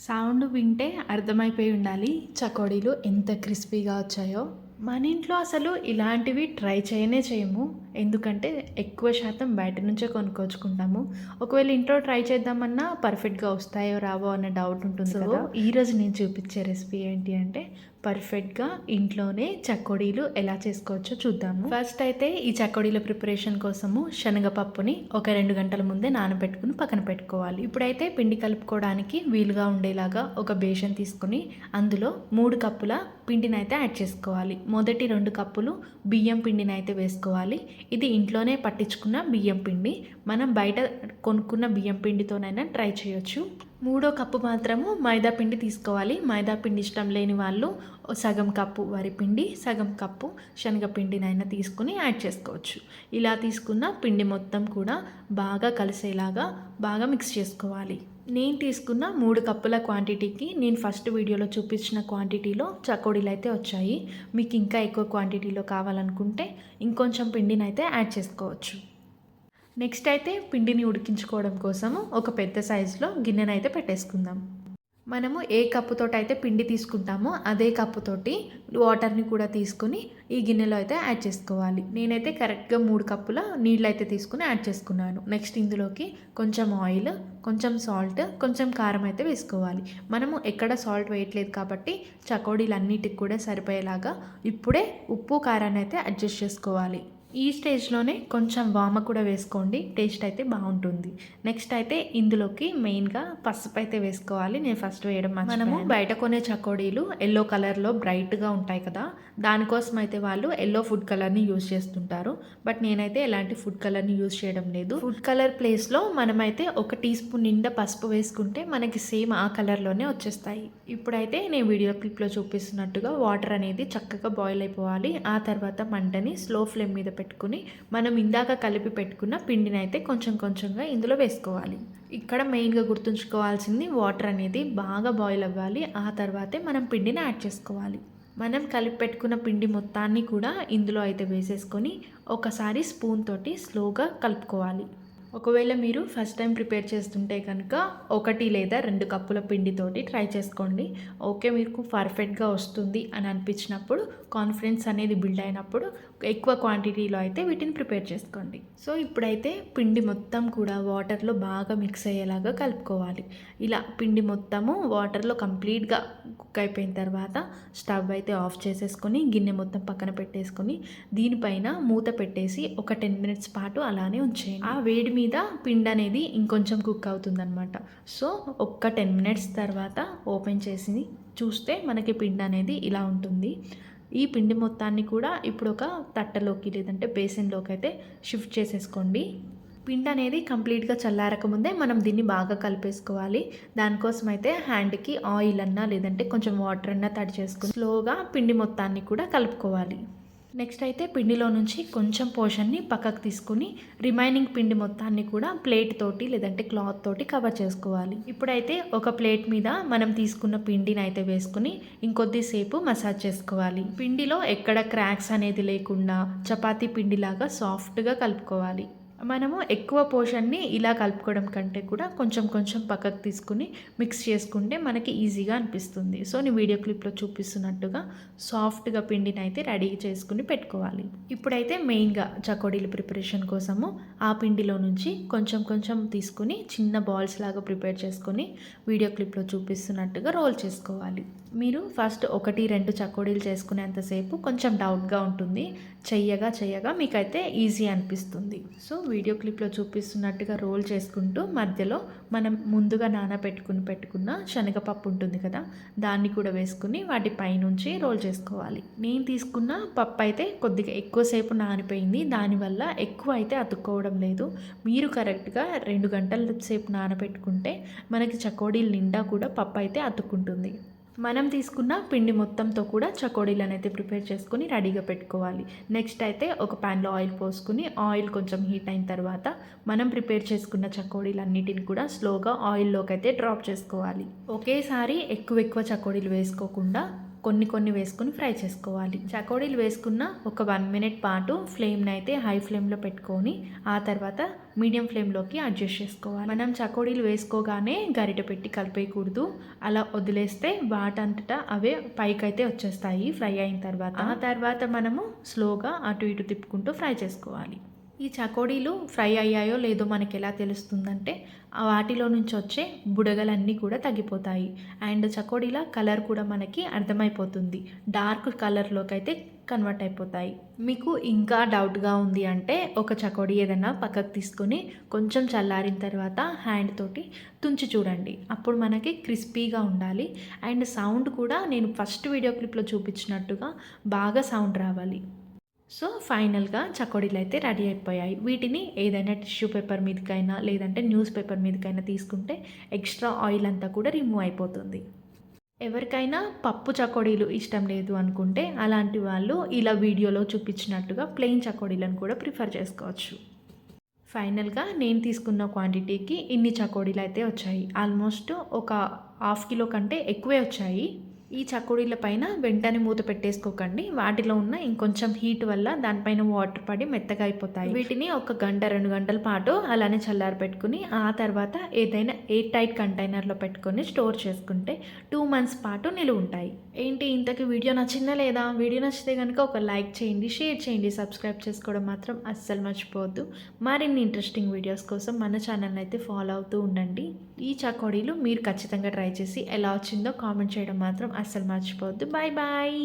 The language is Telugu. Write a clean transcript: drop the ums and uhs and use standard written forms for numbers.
సౌండ్ వింటే అర్థమైపోయి ఉండాలి చకోడీలు ఎంత క్రిస్పీగా వచ్చాయో. మన ఇంట్లో అసలు ఇలాంటివి ట్రై చేయము. ఎందుకంటే ఎక్కువ శాతం బయట నుంచే కొనుక్కొచ్చుకుంటాము. ఒకవేళ ఇంట్లో ట్రై చేద్దామన్నా పర్ఫెక్ట్గా వస్తాయో రావో అన్న డౌట్ ఉంటుంది కదా. ఈరోజు నేను చూపించే రెసిపీ ఏంటి అంటే పర్ఫెక్ట్గా ఇంట్లోనే చకోడీలు ఎలా చేసుకోవచ్చో చూద్దాము. ఫస్ట్ అయితే ఈ చకోడీల ప్రిపరేషన్ కోసము శనగపప్పుని ఒక 2 గంటల ముందే నానబెట్టుకుని పక్కన పెట్టుకోవాలి. ఇప్పుడైతే పిండి కలుపుకోవడానికి వీలుగా ఉండేలాగా ఒక బేషన్ తీసుకుని అందులో 3 కప్పుల పిండిని అయితే యాడ్ చేసుకోవాలి. మొదటి 2 కప్పులు బియ్యం పిండిని అయితే వేసుకోవాలి. ఇది ఇంట్లోనే పట్టించుకున్న బియ్యం పిండి. మనం బయట కొనుక్కున్న బియ్యం పిండితోనైనా ట్రై చేయొచ్చు. 3వ కప్పు మాత్రము మైదా పిండి తీసుకోవాలి. మైదా పిండి ఇష్టం లేని వాళ్ళు సగం కప్పు వరిపిండి, సగం కప్పు శనగపిండినైనా తీసుకుని యాడ్ చేసుకోవచ్చు. ఇలా తీసుకున్న పిండి మొత్తం కూడా బాగా కలిసేలాగా బాగా మిక్స్ చేసుకోవాలి. నేను తీసుకున్న 3 కప్పుల క్వాంటిటీకి నేను ఫస్ట్ వీడియోలో చూపించిన క్వాంటిటీలో చకోడీలు అయితే వచ్చాయి. మీకు ఇంకా ఎక్కువ క్వాంటిటీలో కావాలనుకుంటే ఇంకొంచెం పిండిని అయితే యాడ్ చేసుకోవచ్చు. నెక్స్ట్ అయితే పిండిని ఉడికించుకోవడం కోసము ఒక పెద్ద సైజులో గిన్నెనైతే పెట్టేసుకుందాం. మనము ఏ కప్పుతోటి అయితే పిండి తీసుకుంటామో అదే కప్పుతోటి వాటర్ని కూడా తీసుకొని ఈ గిన్నెలో అయితే యాడ్ చేసుకోవాలి. నేనైతే కరెక్ట్గా 3 కప్పుల నీళ్ళు అయితే తీసుకుని యాడ్ చేసుకున్నాను. నెక్స్ట్ ఇందులోకి కొంచెం ఆయిల్, కొంచెం సాల్ట్, కొంచెం కారం అయితే వేసుకోవాలి. మనము ఎక్కడ సాల్ట్ వేయట్లేదు కాబట్టి చకోడీలన్నిటికి కూడా సరిపోయేలాగా ఇప్పుడే ఉప్పు కారాన్ని అయితే అడ్జస్ట్ చేసుకోవాలి. ఈ స్టేజ్లోనే కొంచెం వామ కూడా వేసుకోండి, టేస్ట్ అయితే బాగుంటుంది. నెక్స్ట్ అయితే ఇందులోకి మెయిన్గా పసుపు అయితే వేసుకోవాలి. నేను ఫస్ట్ వేయడం మనము బయట కొనే చకోడీలు ఎల్లో కలర్లో బ్రైట్గా ఉంటాయి కదా, దానికోసం అయితే వాళ్ళు ఎల్లో ఫుడ్ కలర్ని యూజ్ చేస్తుంటారు. బట్ నేనైతే ఎలాంటి ఫుడ్ కలర్ని యూజ్ చేయడం లేదు. ఫుడ్ కలర్ ప్లేస్లో మనమైతే 1 టీ స్పూన్ నిండా పసుపు వేసుకుంటే మనకి సేమ్ ఆ కలర్లోనే వచ్చేస్తాయి. ఇప్పుడైతే నేను వీడియో క్లిప్లో చూపిస్తున్నట్టుగా వాటర్ అనేది చక్కగా బాయిల్ అయిపోవాలి. ఆ తర్వాత మంటని స్లో ఫ్లేమ్ మీద పెట్టుకుని మనం ఇందాక కలిపి పెట్టుకున్న పిండిని అయితే కొంచెం కొంచెంగా ఇందులో వేసుకోవాలి. ఇక్కడ మెయిన్గా గుర్తుంచుకోవాల్సింది వాటర్ అనేది బాగా బాయిల్ అవ్వాలి. ఆ తర్వాతే మనం పిండిని యాడ్ చేసుకోవాలి. మనం కలిపి పెట్టుకున్న పిండి మొత్తాన్ని కూడా ఇందులో అయితే వేసేసుకొని ఒకసారి స్పూన్ తోటి స్లోగా కలుపుకోవాలి. ఒకవేళ మీరు ఫస్ట్ టైం ప్రిపేర్ చేస్తుంటే కనుక 1 లేదా 2 కప్పుల పిండితోటి ట్రై చేసుకోండి. ఓకే, మీకు పర్ఫెక్ట్గా వస్తుంది అని అనిపించినప్పుడు, కాన్ఫిడెన్స్ అనేది బిల్డ్ అయినప్పుడు ఎక్కువ క్వాంటిటీలో అయితే వీటిని ప్రిపేర్ చేసుకోండి. సో ఇప్పుడైతే పిండి మొత్తం కూడా వాటర్లో బాగా మిక్స్ అయ్యేలాగా కలుపుకోవాలి. ఇలా పిండి మొత్తము వాటర్లో కంప్లీట్గా కుక్ అయిపోయిన తర్వాత స్టవ్ అయితే ఆఫ్ చేసేసుకొని గిన్నె మొత్తం పక్కన పెట్టేసుకొని దీనిపైన మూత పెట్టేసి ఒక 10 మినిట్స్ పాటు అలానే ఉంచేయండి. ఆ వేడి మీద పిండి అనేది ఇంకొంచెం కుక్ అవుతుందన్నమాట. సో ఒక్క 10 మినిట్స్ తర్వాత ఓపెన్ చేసి చూస్తే మనకి పిండి అనేది ఇలా ఉంటుంది. ఈ పిండి మొత్తాన్ని కూడా ఇప్పుడు ఒక తట్టలోకి లేదంటే బేసిన్లోకి అయితే షిఫ్ట్ చేసేసుకోండి. పిండి అనేది కంప్లీట్గా చల్లారకముందే మనం దీన్ని బాగా కలిపేసుకోవాలి. దానికోసం అయితే హ్యాండ్కి ఆయిల్ అన్నా లేదంటే కొంచెం వాటర్ అన్నా తడి చేసుకుని స్లోగా పిండి మొత్తాన్ని కూడా కలుపుకోవాలి. నెక్స్ట్ అయితే పిండిలో నుంచి కొంచెం పోర్షన్ని పక్కకు తీసుకుని రిమైనింగ్ పిండి మొత్తాన్ని కూడా ప్లేట్ తోటి లేదంటే క్లాత్ తోటి కవర్ చేసుకోవాలి. ఇప్పుడైతే ఒక ప్లేట్ మీద మనం తీసుకున్న పిండిని అయితే వేసుకుని ఇంకొద్దిసేపు మసాజ్ చేసుకోవాలి. పిండిలో ఎక్కడ క్రాక్స్ అనేది లేకుండా చపాతీ పిండిలాగా సాఫ్ట్గా కలుపుకోవాలి. మనము ఎక్కువ పోర్షన్ని ఇలా కలుపుకోవడం కంటే కూడా కొంచెం కొంచెం పక్కకు తీసుకుని మిక్స్ చేసుకుంటే మనకి ఈజీగా అనిపిస్తుంది. సో నేను వీడియో క్లిప్లో చూపిస్తున్నట్టుగా సాఫ్ట్గా పిండిని అయితే రెడీ చేసుకుని పెట్టుకోవాలి. ఇప్పుడైతే మెయిన్గా చకోడీల ప్రిపరేషన్ కోసము ఆ పిండిలో నుంచి కొంచెం కొంచెం తీసుకుని చిన్న బాల్స్ లాగా ప్రిపేర్ చేసుకొని వీడియో క్లిప్లో చూపిస్తున్నట్టుగా రోల్ చేసుకోవాలి. మీరు ఫస్ట్ 1-2 చకోడీలు చేసుకునేంతసేపు కొంచెం డౌట్గా ఉంటుంది. చెయ్యగా మీకైతే ఈజీ అనిపిస్తుంది. సో వీడియో క్లిప్లో చూపిస్తున్నట్టుగా రోల్ చేసుకుంటూ మధ్యలో మనం ముందుగా పెట్టుకున్న శనగపప్పు ఉంటుంది కదా, దాన్ని కూడా వేసుకుని వాటి పైనుంచి రోల్ చేసుకోవాలి. నేను తీసుకున్న పప్పు అయితే కొద్దిగా ఎక్కువసేపు నానిపోయింది, దానివల్ల ఎక్కువ అయితే అతుక్కోవడం లేదు. మీరు కరెక్ట్గా 2 గంటల సేపు నానబెట్టుకుంటే మనకి చకోడీలు నిండా కూడా పప్పు అయితే అతుక్కుంటుంది. మనం తీసుకున్న పిండి మొత్తంతో కూడా చకోడీలను అయితే ప్రిపేర్ చేసుకుని రెడీగా పెట్టుకోవాలి. నెక్స్ట్ అయితే ఒక ప్యాన్లో ఆయిల్ పోసుకుని ఆయిల్ కొంచెం హీట్ అయిన తర్వాత మనం ప్రిపేర్ చేసుకున్న చకోడీలన్నిటిని కూడా స్లోగా ఆయిల్లోకి అయితే డ్రాప్ చేసుకోవాలి. ఒకేసారి ఎక్కువ చకోడీలు వేసుకోకుండా కొన్ని కొన్ని వేసుకొని ఫ్రై చేసుకోవాలి. చకోడీలు వేసుకున్న ఒక 1 మినిట్ పాటు ఫ్లేమ్ని అయితే హై ఫ్లేమ్లో పెట్టుకొని ఆ తర్వాత మీడియం ఫ్లేమ్లోకి అడ్జస్ట్ చేసుకోవాలి. మనం చకోడీలు వేసుకోగానే గరిటె పెట్టి కలిపేయకూడదు. అలా వదిలేస్తే వాటంతటా అవే పైకైతే వచ్చేస్తాయి ఫ్రై అయిన తర్వాత. ఆ తర్వాత మనము స్లోగా అటు ఇటు తిప్పుకుంటూ ఫ్రై చేసుకోవాలి. ఈ చకోడీలు ఫ్రై అయ్యాయో లేదో మనకి ఎలా తెలుస్తుందంటే వాటిలో నుంచి వచ్చే బుడగలన్నీ కూడా తగ్గిపోతాయి. అండ్ చకోడీల కలర్ కూడా మనకి అర్థమైపోతుంది. డార్క్ కలర్లోకి అయితే కన్వర్ట్ అయిపోతాయి. మీకు ఇంకా డౌట్గా ఉంది అంటే ఒక చకోడీ ఏదైనా పక్కకు తీసుకొని కొంచెం చల్లారిన తర్వాత హ్యాండ్ తోటి తుంచి చూడండి. అప్పుడు మనకి క్రిస్పీగా ఉండాలి. అండ్ సౌండ్ కూడా నేను ఫస్ట్ వీడియో క్లిప్లో చూపించినట్టుగా బాగా సౌండ్ రావాలి. సో ఫైనల్గా చకోడీలు అయితే రెడీ అయిపోయాయి. వీటిని ఏదైనా టిష్యూ పేపర్ మీదకైనా లేదంటే న్యూస్ పేపర్ మీదకైనా తీసుకుంటే ఎక్స్ట్రా ఆయిల్ అంతా కూడా రిమూవ్ అయిపోతుంది. ఎవరికైనా పప్పు చకోడీలు ఇష్టం లేదు అనుకుంటే అలాంటి వాళ్ళు ఇలా వీడియోలో చూపించినట్టుగా ప్లెయిన్ చకోడీలను కూడా ప్రిఫర్ చేసుకోవచ్చు. ఫైనల్గా నేను తీసుకున్న క్వాంటిటీకి ఇన్ని చకోడీలు అయితే వచ్చాయి. ఆల్మోస్ట్ ఒక 1/2 కిలో కంటే ఎక్కువే వచ్చాయి. ఈ చకోడీల పైన వెంటనే మూత పెట్టేసుకోకండి. వాటిలో ఉన్న ఇంకొంచెం హీట్ వల్ల దానిపైన వాటర్ పడి మెత్తగా అయిపోతాయి. వీటిని 1 గంట 2 గంటల పాటు అలానే చల్లారి పెట్టుకుని ఆ తర్వాత ఏదైనా ఎయిర్ టైట్ కంటైనర్లో పెట్టుకొని స్టోర్ చేసుకుంటే 2 మంత్స్ పాటు నిలువ ఉంటాయి. ఏంటి ఇంతకీ వీడియో నచ్చిందా లేదా? వీడియో నచ్చితే కనుక ఒక లైక్ చేయండి, షేర్ చేయండి, సబ్స్క్రైబ్ చేసుకోవడం మాత్రం అస్సలు మర్చిపోవద్దు. మరిన్ని ఇంట్రెస్టింగ్ వీడియోస్ కోసం మన ఛానల్ని అయితే ఫాలో అవుతూ ఉండండి. ఈ చకోడీలు మీరు ఖచ్చితంగా ట్రై చేసి ఎలా వచ్చిందో కామెంట్ చేయడం మాత్రం అస్సలు మర్చిపోవద్దు. Bye bye.